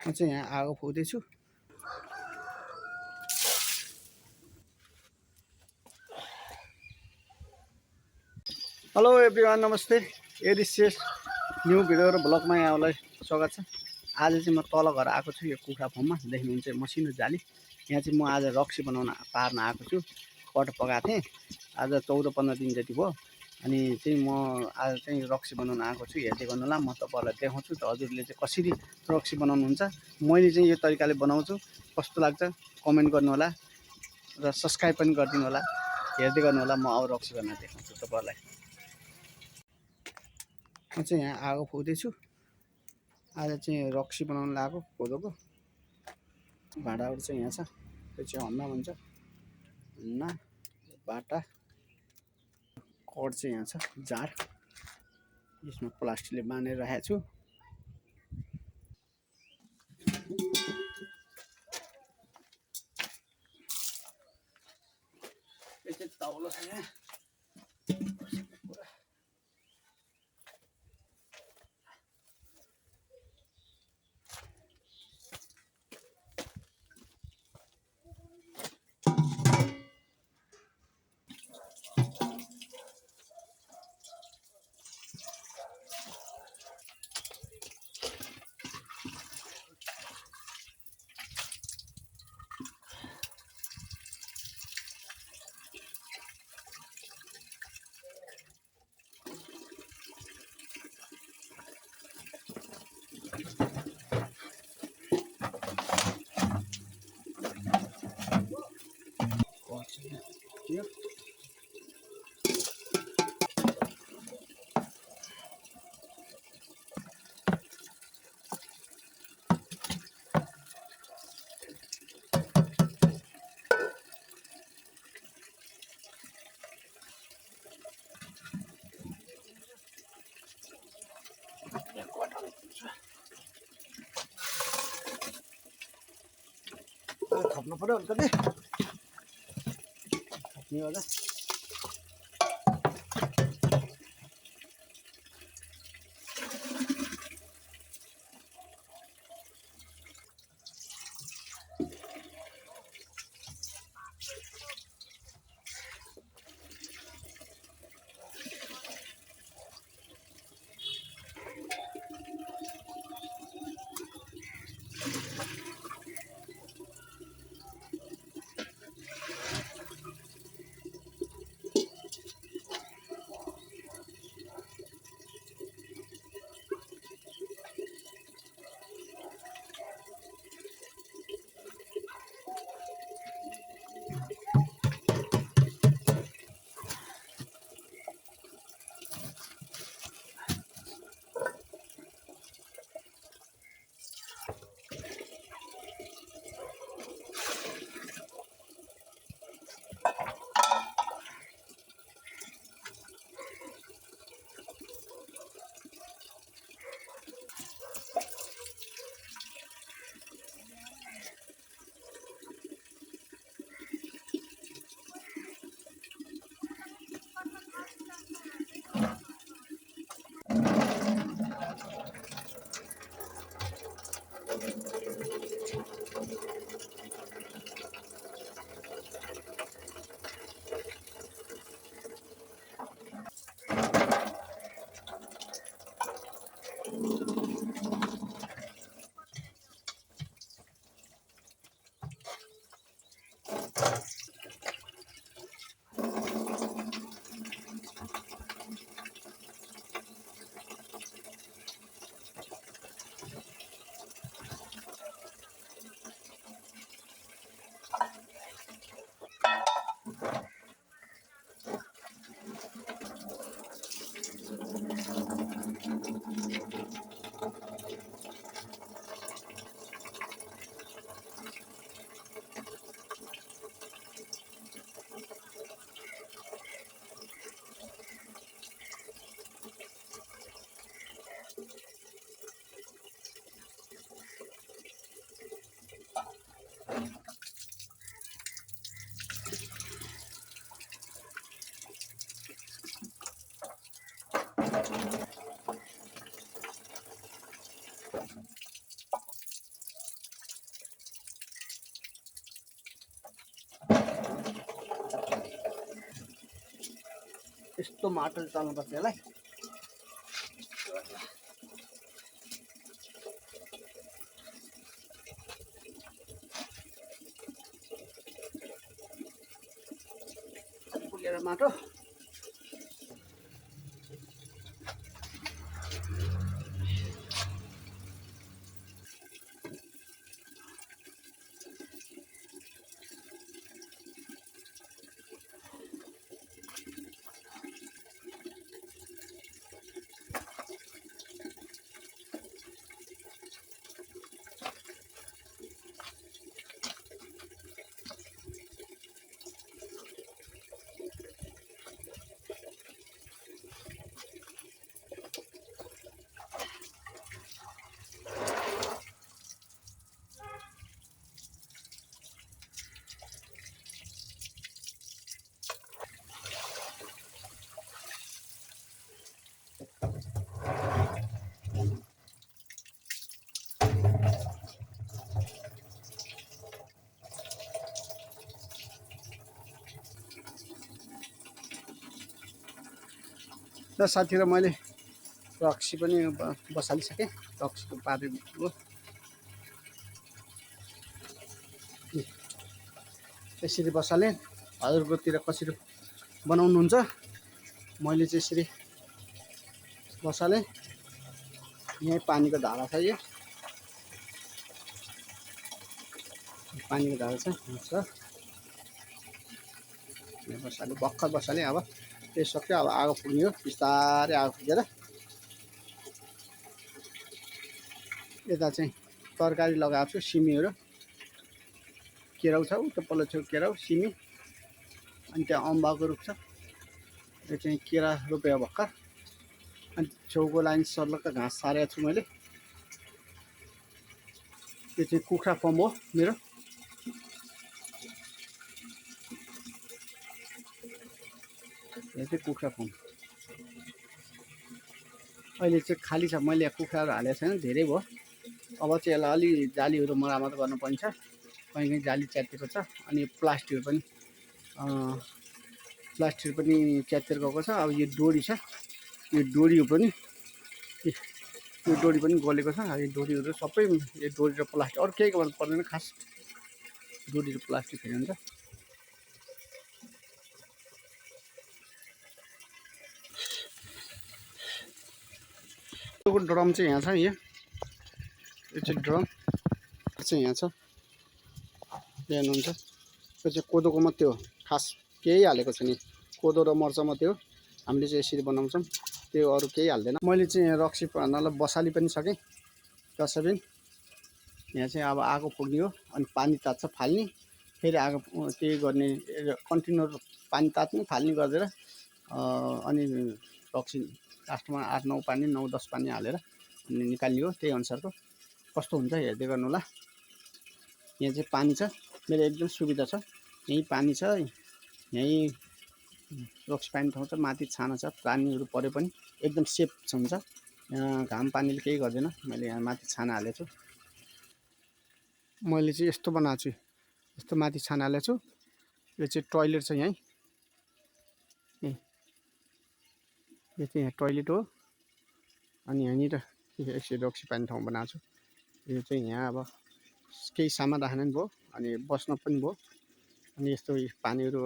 म चाहिँ यहाँ आगो फुक्दैछु। हेलो एभ्रिवान, नमस्ते। एडिसियस न्यू भिडियो र ब्लगमा यहाँलाई स्वागत छ। आज चाहिँ म तल घर आएको छु। यो कुखुरा फर्ममा देख्नुहुन्छ मसिनो जाली। यहाँ चाहिँ म आज रक्सी बनाउन पार्न आएको छु। पट पकाएको थिएँ। आज 14-15 दिन जति भयो। अनि चाहिँ म आज चाहिँ रक्सी बनाउन आएको छु। हेर्दै गर्नुहोला, म तपाईँहरूलाई देखाउँछु त हजुरले चाहिँ कसरी रक्सी बनाउनुहुन्छ। मैले चाहिँ यो तरिकाले बनाउँछु। कस्तो लाग्छ कमेन्ट गर्नुहोला र सब्सक्राइब पनि गरिदिनु होला। हेर्दै गर्नुहोला, म अब रक्सी बनाएर देखाउँछु तपाईँहरूलाई। म चाहिँ यहाँ आगो फुक्दैछु। आज चाहिँ रक्सी बनाउन लगाएको कोदोको। भाँडाहरू चाहिँ यहाँ छ। त्यो चाहिँ हन्ना भन्छ, हन्ना बाटा। कड चाहिँ यहाँ छ, जार। यसमा प्लास्टिकले बाँधेर राखेको छु। यो चाहिँ तौलो छ यहाँ। यो थप्नु पर्यो अलिकति। थप्ने होला। यस्तो माटोले चल्नुपर्छ यसलाई। पुगेर माटो र साथीहरु मैले रक्सी पनि बसालिसकेँ। रक्सीको पारी हो यसरी बसालेँ। हजुरकोतिर कसरी बनाउनुहुन्छ? मैले चाहिँ यसरी बसालेँ। यही पानीको धारा छ, यो पानीको धारा छ बसालेँ, भर्खर बसालेँ। अब त्यही सक्यो, अब आगो पुग्यो, बिस्तारै आगो पुगेर यता चाहिँ तरकारी लगाएको छु। सिमीहरू, केराउ छ उता पल्लो छेउ, केराउ सिमी, अनि त्यहाँ अम्बाको रुख छ। यो चाहिँ केरा रोप्यो भर्खर। अनि छेउको लाइन सर्लक्क घाँस सारेको छु मैले। यो चाहिँ कुखुरा फर्म हो मेरो। यो चाहिँ कुखुरा फर्म अहिले चाहिँ खाली छ। मैले कुखुराहरू हालेको छैन, धेरै भयो। अब चाहिँ यसलाई अलि जालीहरू मरामत गर्नुपर्छ। कहीँ कहीँ जाली च्यातिएको छ। अनि प्लास्टिकहरू पनि च्यातेर गएको छ। अब यो डोरी छ, यो डोरी पनि गलेको छ। यो डोरीहरू सबै, यो डोरी र प्लास्टिक, अरू केही गर्नु पर्दैन खास। डोरी र प्लास्टिक फेरि हुन्छ। ड्रम चाहिँ यहाँ छ। यो चाहिँ ड्रम चाहिँ यहाँ छ, हेर्नुहुन्छ। यो चाहिँ कोदोको मात्रै हो, खास केही हालेको छैन। कोदो र मर्चा मात्रै हो। हामीले चाहिँ यसरी बनाउँछौँ, त्यो अरू केही हाल्दैन। मैले चाहिँ रक्सी नल बसाली पनि सकेँ डस्टबिन। यहाँ चाहिँ अब आगो पुग्यो, अनि पानी तात्छ फाल्ने, फेरि आगो केही गर्ने, कन्टिन्यू पानी तात्ने फाल्ने गरेर अनि रक्सी लास्टमा 8-9 पानी 9-10 पानी हालेर अनि निकालियो। त्यही अनुसारको कस्तो हुन्छ हेर्दै गर्नु होला। यहाँ चाहिँ पानी छ, मेरो एकदम सुविधा छ। यहीँ पानी छ, यहीँ रक्सी पानी ठाउँ छ, माथि छाना छ। पानीहरू परे पनि एकदम सेफ हुन्छ। घाम पानीले केही गर्दैन। मैले यहाँ माथि छाना हालेको छु। मैले चाहिँ यस्तो बनाएको छु, यस्तो माथि छाना हालेको छु। यो चाहिँ टोइलेट छ यहीँ, यो चाहिँ यहाँ टोइलेट हो। अनि यहाँनिर यसरी रक्सी पानी ठाउँ बनाएको छु। यो चाहिँ यहाँ अब केही सामान राख्न पनि भयो, अनि बस्न पनि भयो। अनि यस्तो पानीहरू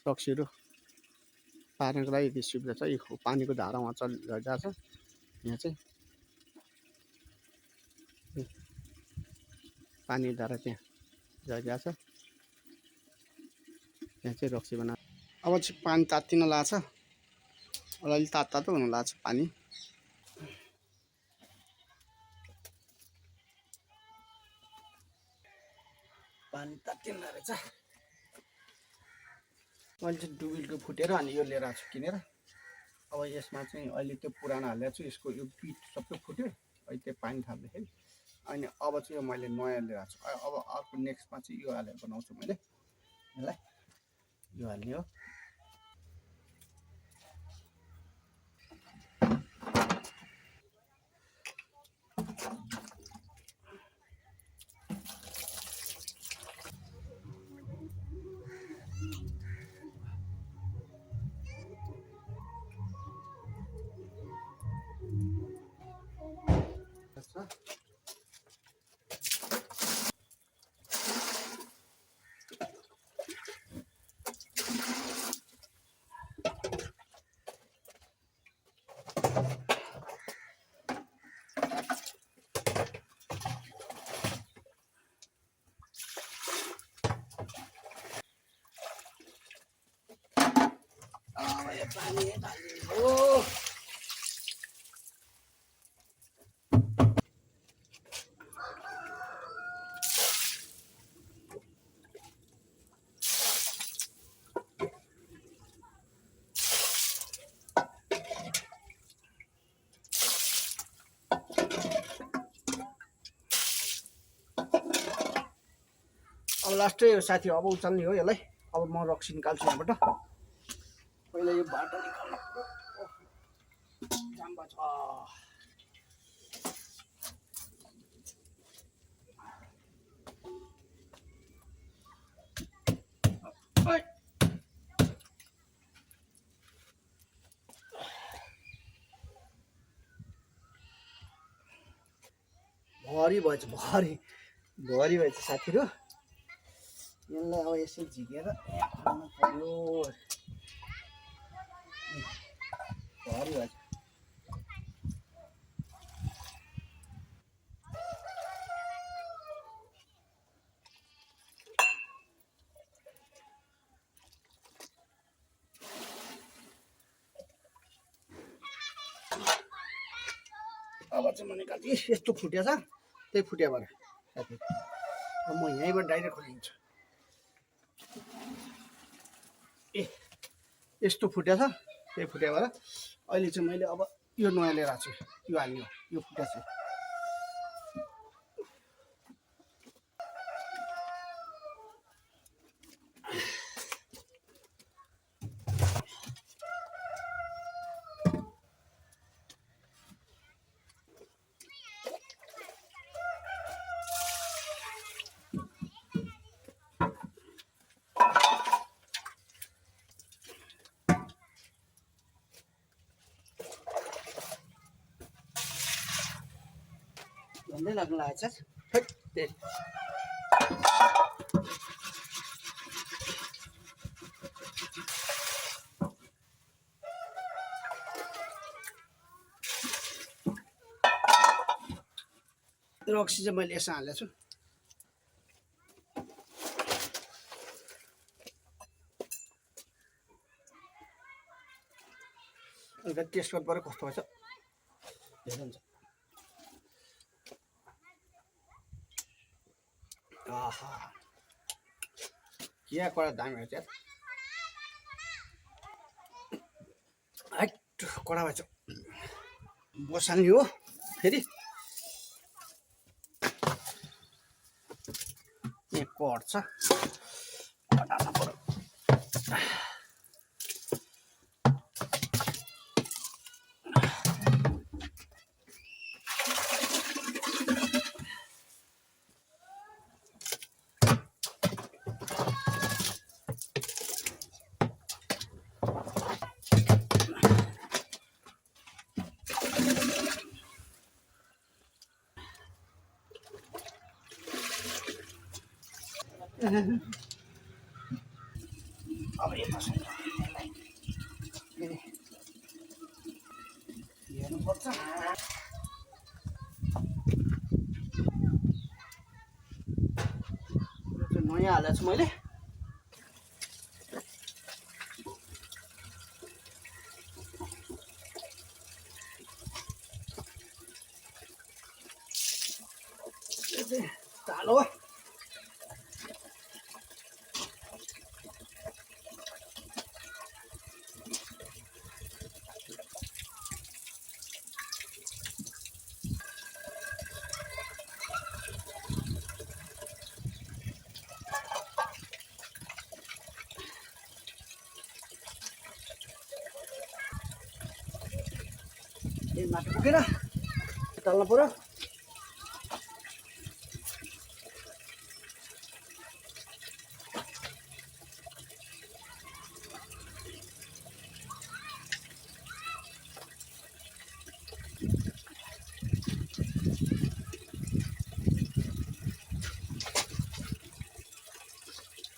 रक्सीहरू पार्नको लागि यति सुविधा छ। यो पानीको धारा उहाँ झरिरहेको छ। यहाँ चाहिँ पानी धारा त्यहाँ झरिरहेको छ। यहाँ चाहिँ रक्सी बना। अब चाहिँ पानी तात्तिन लाग्छ, अलि तातो हुन लाग्छ पानी। पानी तात्तिन रहेछ। मैले चाहिँ डुबिलको फुटेर अनि यो लिएर आएको छु किनेर। अब यसमा चाहिँ अहिले त्यो पुरानो हालेको छु, यसको यो पिट सबै फुट्यो। अहिले त्यो पानी थाल्दाखेरि अनि अब चाहिँ यो मैले नयाँ लिएर आएको छु। अब अर्को नेक्स्टमा चाहिँ यो हालेर बनाउँछु मैले। यसलाई यो हाल्ने हो। पानी हालिदिनु हो। अब लास्टै साथी अब उचाल्ने हो यसलाई। अब म रक्सी निकाल्छु यहाँबाट। पहिला यो बाटो निकाल्नु जाम्बा छ। भरि भएछ भरि भएछ साथीहरू। यसलाई अब यसो झिकेर खानु पर्यो। भरि भएछ। अब चाहिँ म निकाल्छु। यस्तो फुट्या छ, त्यही फुट्याबाट साथी। अब म यहीँबाट डाइरेक्ट खोलिदिन्छु। ए यस्तो फुट्या छ, त्यही फुट्याबाट। अहिले चाहिँ मैले अब यो नयाँ लिएर आएको छु। यो हाल्ने हो, यो फुट्या छ। भन्दै लाग्नु लागेको छ। रक्सी चाहिँ मैले यसो हालेको छु। अन्त टेस्ट गर्नु पऱ्यो कस्तो भएछ हेर्नु हुन्छ। आहा क्या कडा दामी भएछ यार। हाइट कडा भएछ। बसाल्ने हो फेरि। यहाँ कट्छ, हटाउनु पर्यो। अब ये हेर्नुपर्छ। नयाँ हालेको छु मैले। कालो ये माथि पुगेर तल्लो पुरो।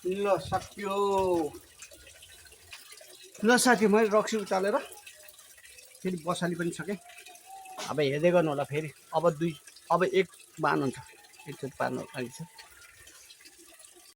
ल सक्यो। ल साथी मैले रक्सी उचालेर फेरि बसाली पनि सकेँ। अब हेर्दै गर्नु होला फेरि। अब एक बान हुन्छ, एकचोटि पार्नु लागि छ।